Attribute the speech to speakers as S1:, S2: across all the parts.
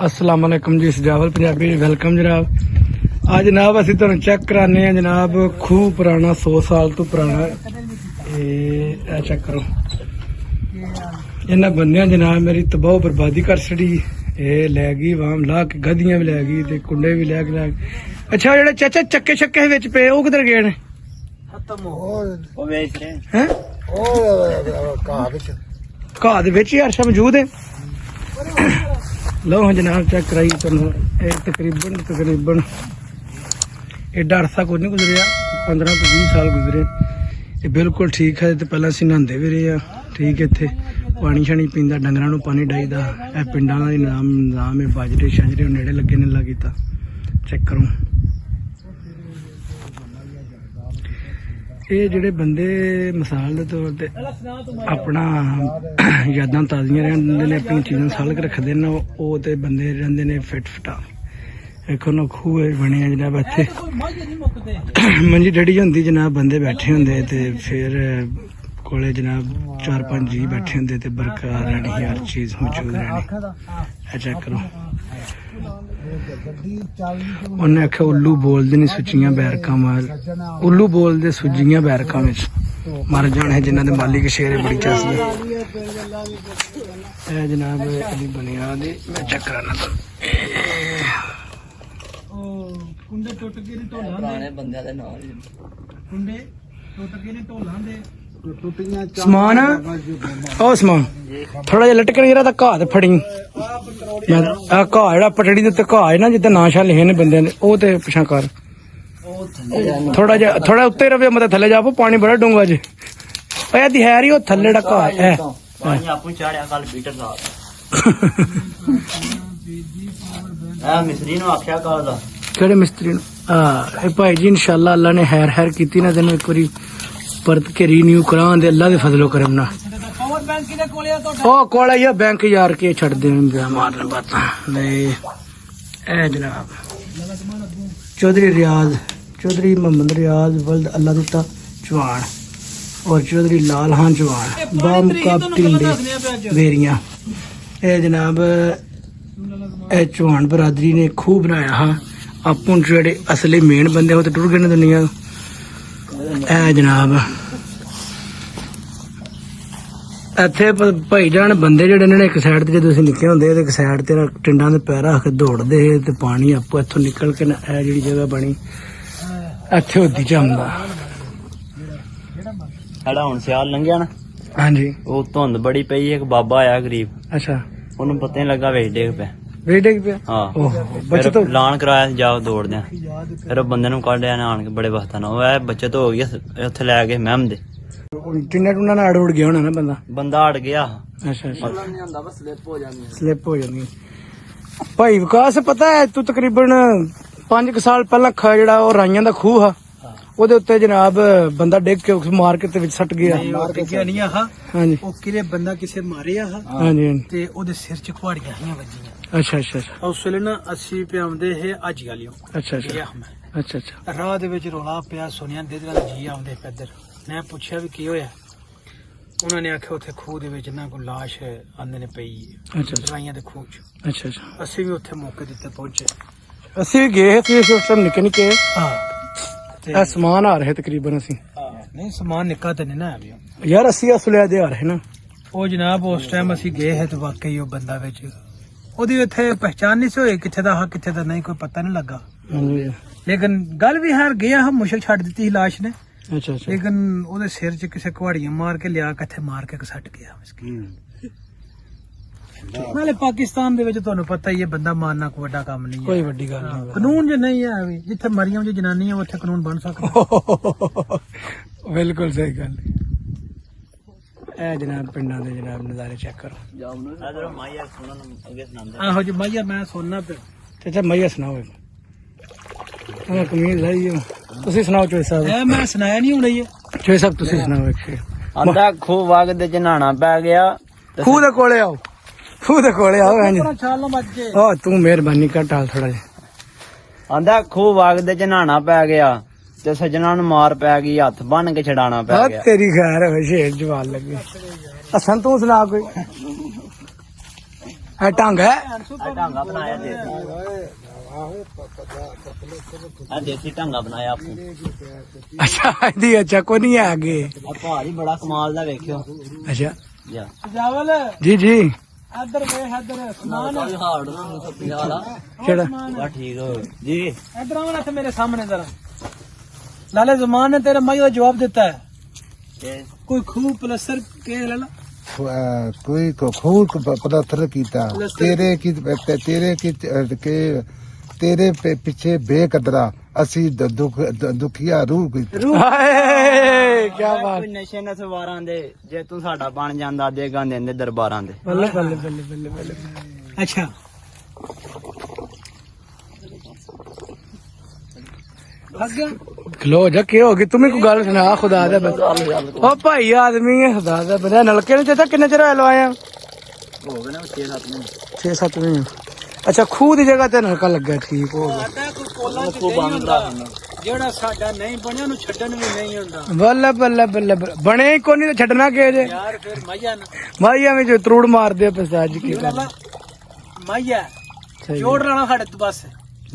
S1: अस्सलाम वालेकुम जी, सजावल पंजाबी वेलकम जनाब। आज जनाब असीं तुहानूं चेक कराने हैं जनाब खूह पुराना 100 साल तो पुराना। ये चेक करो, इन्हां बंदियां जनाब मेरी तबाह बर्बादी कर छड़ी। ये लै गई वाम ला के गद्दियां भी लै गई ते कुंडे भी लै गई। अच्छा जेह्ड़े चाचा चक्के छक्के विच पे ओह किधर गए ने? हैं घाह दे विच ही अर्शा मौजूद है। लो हाँ जनाब चेक कराई तुहानूं तकरीबन एडा अरसा कोई नहीं गुजरिया, 15 तो 20 साल गुजरे। ये बिल्कुल ठीक है। तो पहले असीं नहांदे भी रहे हैं, ठीक है। इत्थे पानी शानी पींदा, डंगरां नूं पानी डाईदा। यह पिंडां दा निज़ाम है, बाजरे शाजरे नेड़े लगे ने ला कीता। चेक करो ये जेडे बंदे मिसाल के तौर पर अपना यादां ताज़ियां रखते हैं, अपनी चीज़ां साल के रखते हैं, वो तो बंदे रहिंदे ने फिट फिटा। देखो ना खूह बने जनाब, इत्थे मंजी डड़ी होंदी जनाब, बंदे बैठे होंदे ते फिर कोले जनाब 4-5 जी बैठे होंदे ते बरकरार रहनी, हर चीज़ मौजूद रहनी। चेक करो, उन्हें आख्या उल्लू बोलते नहीं सुचियां बैरकां मार, उल्लू बोलते सुजियां बैरकां विच मर जाने जिन्हां दे मालिक शेर बड़ी चसदे। ए जनाब अली बुनियाद मैं चेक कराना तो कुंडे टुट गए ने ढोलां दे, बंदियां दे नाल कुंडे टुट गए ने ढोलां दे। समान ओ समान थोड़ा जिहा लटकन गिरा तां घाह ते फड़ी घाह जेहड़ा पटड़ी दे उत्ते घाह है ना, जिद्दां नां शां लिखे ने बंदियां दे, ओह ते पिछां कर थोड़ा उत्ते रवे, मतलब थल्ले जाओ, पानी बड़ा डूंगा जी। ओए दी है री ओ थल्ले ड़ा घाह है पानी आपू चाड़िया कल बीटर रात आ मिस्त्री नु आख्या कल दा केड़े मिस्त्री नु भाई जी इंशाअल्लाह अल्लाह ने हैर कीती ना तेन एक बारी परत के रीन्यू करा दे, अल्लाह दे फजलो करम ना। ओ कोले या बैंक यार के छड़ दे मारन बातां ले। ए जनाब चौधरी मोहम्मद रियाज वल्द अल्लाह दिता चौहान और चौधरी लाल हां चौहान बाम का टिंडे वेरियां। ए जनाब ए चौहान बरादरी ने खूह बनाया हा। आपूं जेह्ड़े असली मेन बंदे ओह ते टुर गए ने दुनिया। ए जनाब इत्थे भाईजान बंदे जेह्ड़े ने एक साइड ते, जदों असीं निक्के होंदे ते एक साइड ते टिंडां दे पैर रख के दौड़दे हे ते पानी आपू इत्थों निकल के ना ए जेह्ड़ी जगह बनी इत्थे होदी जमदा।
S2: साढ़ा हुण सियाल लंघिया ना,
S1: हां जी,
S2: ओह धुंद बड़ी पई, एक बाबा आया गरीब,
S1: अच्छा
S2: ओनू पता नहीं लगा वेच डेग पे।
S1: वेट पे
S2: हाँ
S1: बच्चे तो
S2: लान कराया जाओ दौड़दे, फिर बंदे नू कढिया ने आन के बड़े वक्ता ना, ओह बच्चे तो हो गया उत्थे लै गए मैम दे,
S1: टिन्ना टुन्ना नाड़ उड़ गया होना ना
S2: बंदा अड़ गया।
S1: अच्छा स्लिप हो जानी। भाई विकास पता है तू तकरीबन 5 साल पहला जेड़ा ओह राइयां दा खूह हा, ओहदे उत्ते जनाब बंदा डिग के मार के ते विच सट गया।
S3: डिग्गिया नहीं हा,
S1: हां जी,
S3: ओ किरे बंदा किसे मारिया हा।
S1: हां जी,
S3: ते ओदे सिर च कुहाड़ियां हियां वज्जियां।
S1: अच्छा अच्छा अच्छा
S3: उस वेले ना अस्सी पे आउंदे हे अज गालियों।
S1: अच्छा अच्छा अच्छा
S3: राह दे विच रौला पिया, सुनिया देदरा जी आउंदे पे इधर। मैं पुछया भी की होया, उन्होंने आख्या उत्थे खूह दे विच ना कोई लाश आंदे ने पई,
S1: अच्छा
S3: दवाइयां दे खूह च।
S1: अच्छा अच्छा
S3: अस्सी भी उत्थे मौके दित्ते पहुंचे।
S1: ਅਸੀਂ ਵੀ गए थे उस टाइम निक्के निक्के
S3: हां
S1: ਇਹ ਸਮਾਨ ਆ ਰਹੇ ਤਕਰੀਬਨ ਅਸੀਂ
S3: नहीं समान निक्का ते नहीं ना है
S1: ਯਾਰ ਅਸੀਂ ਅਸਲੇ ਦੇ ਆ ਰਹੇ ਨਾ।
S3: ਉਹ ਜਨਾਬ ਉਸ ਟਾਈਮ ਅਸੀਂ ਗਏ ਹੈ ਤੇ ਵਾਕਈ ਉਹ ਬੰਦਾ ਵਿੱਚ ਉਹਦੀ ਇੱਥੇ ਪਹਿਚਾਨ ਨਹੀਂ ਸੀ ਹੋਈ, ਕਿੱਥੇ ਦਾ ਹਾਂ ਕਿੱਥੇ ਦਾ ਨਹੀਂ, ਕੋਈ ਪਤਾ ਨਹੀਂ ਲੱਗਾ। ਲੇਕਿਨ ਗੱਲ ਵੀ ਹਾਰ ਗਿਆ, ਹਮ ਮੁਸ਼ਕ ਛੱਡ ਦਿੱਤੀ ਸੀ ਲਾਸ਼ ਨੇ।
S1: ਅੱਛਾ ਅੱਛਾ
S3: ਲੇਕਿਨ ਉਹਦੇ ਸਿਰ 'ਚ ਕਿਸੇ ਕੁਹਾੜੀਆਂ ਮਾਰ ਕੇ ਲਿਆ ਕਿੱਥੇ ਮਾਰ ਕੇ ਸੱਟ ਗਿਆ। ਨਾਲੇ ਪਾਕਿਸਤਾਨ ਦੇ ਵਿੱਚ ਤੁਹਾਨੂੰ ਪਤਾ ਹੀ ਹੈ ਬੰਦਾ ਮਾਰਨਾ ਕੋਈ ਵੱਡਾ ਕੰਮ ਨਹੀਂ ਹੈ,
S1: ਕੋਈ ਵੱਡੀ ਗੱਲ ਨਹੀਂ।
S3: ਕਾਨੂੰਨ ਜੇ ਨਹੀਂ ਹੈ ਵੀ ਜਿੱਥੇ ਮਰੀਮ ਦੀ ਜਨਾਨੀ ਹੈ ਉੱਥੇ ਕਾਨੂੰਨ ਬਣ ਸਕਦਾ।
S1: ਬਿਲਕੁਲ ਸਹੀ ਗੱਲ। ਇਹ ਜਨਾਬ ਪਿੰਡਾਂ ਦੇ ਜਨਾਬ ਨਜ਼ਾਰੇ ਚੈੱਕ ਕਰੋ।
S3: ਆਹੋ ਜੀ ਮਾਈਆ ਮੈਂ ਸੁਣਨਾ ਪਿਆ।
S1: ਚਾਚਾ ਮਈਆ ਸੁਣਾਓ। ਮੈਂ ਕਮੀਜ਼ ਲਾਈ ਹੋ, ਤੁਸੀਂ ਸੁਣਾਓ ਚੋਈ ਸਾਹਿਬ।
S3: ਇਹ ਮੈਂ ਸੁਣਾਇਆ ਨਹੀਂ ਹੁਣ ਇਹ
S1: ਚੋਈ ਸਾਹਿਬ ਤੁਸੀਂ ਸੁਣਾਓ। ਇੱਕ
S2: ਆਂਦਾ ਖੂਹ ਵਗਦੇ ਚ ਨਹਾਣਾ ਪੈ ਗਿਆ,
S1: ਖੂਹ ਦੇ ਕੋਲੇ ਆਓ, ਖੂਹ ਦੇ ਕੋਲੇ ਆਓ।
S3: ਛਾਲ ਨਾ ਵੱਜ ਕੇ
S1: ਓ ਤੂੰ ਮਿਹਰਬਾਨੀ ਕਰ ਟਾਲ ਥੋੜਾ ਜਿਹਾ।
S2: ਆਂਦਾ ਖੂਹ ਵਗਦੇ ਚ ਨਹਾਣਾ ਪੈ ਗਿਆ ਤੇ ਸੱਜਣਾ ਨੂੰ ਮਾਰ ਪੈ ਗਈ, ਹੱਥ ਬੰਨ ਕੇ ਛਡਾਣਾ ਪੈ ਗਿਆ।
S1: ਤੇਰੀ ਖੈਰ ਹੋਵੇ, ਸ਼ੇਰ ਜਵਾਨ ਲੱਗੇ। ਅਸਾਂ ਤੂੰ ਸੁਣਾ ਕੋਈ। ਇਹ ਢੰਗ ਹੈ
S2: ਢਾਂਗਾ ਬਣਾਇਆ ਦੇਸੀ ਆ ਦੇਸੀ ਢਾਂਗਾ ਬਣਾਇਆ ਆਪੂ
S1: ਅੱਛਾ ਇਹਦੀ ਅੱਛਾ ਕੋਈ ਨਹੀਂ ਹੈ ਅੱਗੇ
S2: ਆ ਭਾਰੀ ਬੜਾ ਕਮਾਲ ਦਾ ਵੇਖਿਓ
S1: ਅੱਛਾ
S2: ਜਾ
S3: ਜਾਵਲ
S1: ਜੀ ਜੀ
S3: ਇੱਧਰ ਵੇ ਇੱਧਰ ਸਮਾਨ
S2: ਹਾਰਡ ਨਾ ਸੱਪੀ ਵਾਲਾ
S1: ਕਿਹੜਾ
S2: ਬਾ ਠੀਕ ਹੋ ਜੀ
S3: ਇੱਧਰ ਆਵਣ ਇੱਥੇ ਮੇਰੇ ਸਾਹਮਣੇ ਜ਼ਰਾ ਲਾਲੇ ਜ਼ਮਾਨ ਨੇ ਤੇਰੇ ਮਾਈ ਦਾ ਜਵਾਬ ਦਿੱਤਾ ਹੈ
S2: ਤੇ
S3: ਕੋਈ ਖੂਹ ਪਲਸਰ ਕੇ ਲਾਲਾ
S4: कोई को खूब पदार्थ कीता तेरे की के तेरे पीछे बेकदरा असी दुखिया रूह की
S1: ਹਾਏ ਕੀ ਬਾਤ
S2: ਕੋਈ ਨਸ਼ੇ ਨਸਵਾਰਾਂ ਦੇ ਜੇ ਤੂੰ ਸਾਡਾ ਬਣ ਜਾਂਦਾ ਦੇਗਾ ਦਿੰਦੇ ਦਰਬਾਰਾਂ ਦੇ
S1: ਬੱਲੇ ਬੱਲੇ ਬੱਲੇ ਬੱਲੇ ਬੱਲੇ
S3: ਅੱਛਾ ਅੱਗੇ
S1: ਖਲੋ ਜਾ ਕੀ ਹੋ ਗਈ ਤੂੰ ਕੋਈ ਗੱਲ ਸੁਣਾ ਖੁਦਾ ਦਾ ਉਹ ਭਾਈ ਆਦਮੀ ਹੈ ਖੁਦਾ ਦਾ ਬੰਦਾ ਨਲਕੇ ਨੂੰ ਚੇਤਾ ਕਿੰਨੇ ਚਿਰ ਹੋਇਆ ਲਵਾਇਆ
S2: ਹੋ ਗਏ ਨਾ 6-7 ਮਹੀਨੇ
S1: 6-7 ਮਹੀਨੇ ਅੱਛਾ ਖੂਹ ਦੀ ਜਗ੍ਹਾ ਤੇ ਨਲਕਾ ਲੱਗਾ ਠੀਕ ਹੋ ਗਿਆ
S3: ਸਾਡਾ ਕੋਈ ਕੋਲਾ ਚ ਨਹੀਂ ਹੁੰਦਾ ਜਿਹੜਾ ਸਾਡਾ ਨਹੀਂ ਬਣਿਆ ਉਹਨੂੰ ਛੱਡਣ ਵੀ ਨਹੀਂ ਹੁੰਦਾ
S1: ਬੱਲੇ ਬੱਲੇ ਬੱਲੇ ਬੱਲੇ। ਬਣੇ ਹੀ ਕੋਈ ਨਹੀਂ ਛੱਡਣਾ ਕਿ ਜੇ
S3: ਯਾਰ ਫਿਰ ਮਾਇਆ ਨਾ
S1: ਮਾਈਆ ਵਿੱਚ ਤਰੂੜ ਮਾਰਦੇ ਪਿਸਤਾ ਅੱਜ ਕੀ
S3: ਲਾਲਾ ਮਾਇਆ
S1: ਸਹੀ
S3: ਜੋੜ ਲੈਣਾ ਸਾਡੇ ਤੋਂ ਬਸ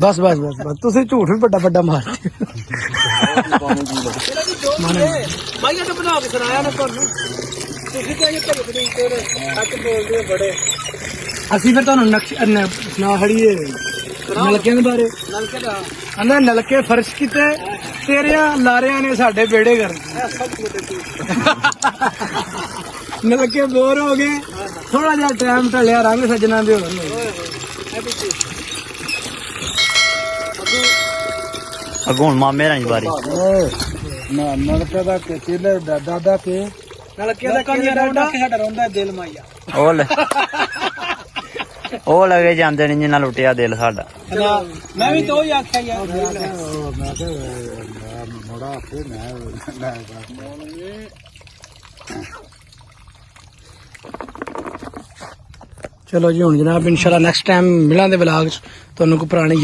S1: ਬਸ ਬਸ ਬਸ ਬਸ ਤੁਸੀਂ ਝੂਠ ਵੀ ਵੱਡਾ ਵੱਡਾ ਮਾਰਦੇ
S3: ਮਾਇਆ ਤਾਂ ਬਣਾ ਕੇ ਸੁਣਾਇਆ ਨਾ ਤੁਹਾਨੂੰ ਤੁਸੀਂ ਕਹਿੰਦੇ ਭਗਤ ਨਹੀਂ ਤੇਰੇ ਸੱਚ ਬੋਲਦੇ ਹੋ ਬੜੇ
S1: ਅਸੀਂ ਫਿਰ ਤੁਹਾਨੂੰ ਨਕਸ਼ ਨਾ ਹੜੀਏ ਨਲਕਿਆਂ ਦੇ ਬਾਰੇ
S3: ਨਲਕੇ ਦਾ
S1: ਕਹਿੰਦਾ ਨਲਕੇ ਫਰਸ਼ ਕੀਤੇ ਤੇਰਿਆਂ ਲਾਰਿਆਂ ਨੇ ਸਾਡੇ ਬੇੜੇ ਕਰ
S3: ਇਹ ਸਭ ਕੁਝ
S1: ਨਲਕੇ ਬੋਰ ਹੋ ਗਏ ਥੋੜਾ ਜਿਹਾ ਟਾਈਮ ਢਲਿਆ ਰੰਗ ਸੱਜਣਾ ਦੇ ਹੋਣ
S2: ਅੱਗੋਂ ਹੁਣ ਮਾਮੇ ਰਾਈ ਵਾਰੀ
S4: ना नलके दा के तेरे दादा के
S3: ਨਲਕੇ ਦਾ ਕੰਨ ਰੌਂਦਾ ਕਿ ਸਾਡਾ ਰੌਂਦਾ ਦਿਲ ਮਾਇਆ
S2: ਉਹ ਲੈ ਉਹ ਲਗੇ ਜਾਂਦੇ ਨੇ ਜਿੰਨਾ ਲੁੱਟਿਆ ਦਿਲ ਸਾਡਾ
S3: ਮੈਂ ਵੀ ਤਾਂ ਹੀ ਆਖਿਆ ਯਾਰ
S4: मैं मोड़ा पे मैं
S1: ਚਲੋ ਜੀ ਹੁਣ ਜਨਾਬ ਇਨਸ਼ਾਅੱਲਾ ਨੈਕਸਟ ਟਾਈਮ ਮਿਲਾਂਗੇ ਵਲੌਗ ਚ ਤੁਹਾਨੂੰ ਕੋਈ ਪੁਰਾਣੀ